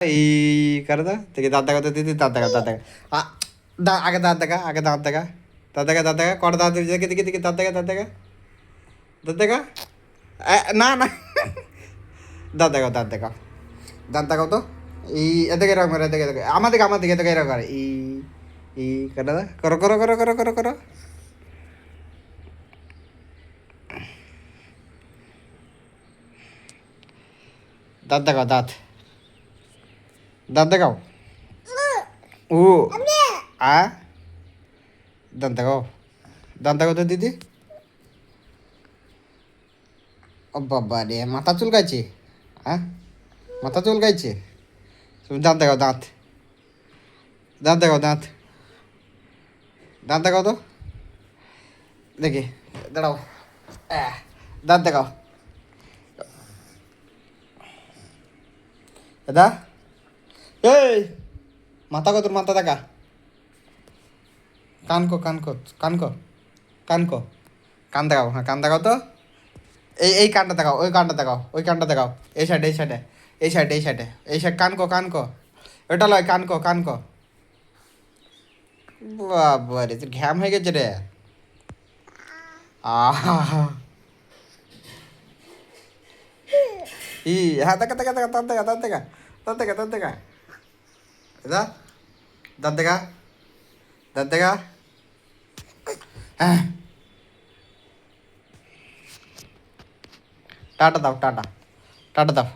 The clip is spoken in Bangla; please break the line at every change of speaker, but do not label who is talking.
এই করে দাও দেখি দাঁত দেখা তো দিদি দাঁত দেখা দাঁত দেখা আগে দাঁত দেখা আগে দাঁত দেখা দাঁত দেখা দাঁত দেখা কটা দাঁত দেখি দেখি দেখি দাঁত দেখা দাঁত দেখা দাঁত দেখা না না দাঁত দেখাও দাঁত দেখাও দাঁত দেখাও তো এই এদিকে এরকম করে এদিকে এদিকে আমার দিকে এদিকে এরকম করে এই করে দা করো করো করো করো করো করো দাঁত দেখাও দাঁত দাঁত দেখাও ও আ দাঁত দেখাও দাঁত দেখাও তো দিদি ও বাবা রে মাথা চুলকাইছে হ্যাঁ মাথা চুলকাইছে তুমি দাঁত দেখাও দাঁত দাঁত দেখাও দাঁত দাঁত দেখাও তো দেখি দাঁড়াও দাঁত দেখাও দাদা এই মাথা কত মাথা দেখা কানকো কানকো কানকো কানকো কান দেখাও হ্যাঁ কান দেখাও তো এই কানটা দেখাও ওই কানটা দেখাও ওই কানটা দেখাও এই সাইডে এই সাইডে এই সাইডে এই সাইডে এই সাইড কানকো কানকো ওটা লয় কানকো কানকো বাবারে তোর ঘ্যাম হয়ে গেছে রে আহা ই হ্যাঁ দেখা দেখা দেখা দাঁত দেখা দাঁত দেখা দাঁত দেখা দাঁত দেখা দাদা দাঁত দেখা দাঁত দেখা হ্যাঁ টাটা দাও টাটা টাটা দাও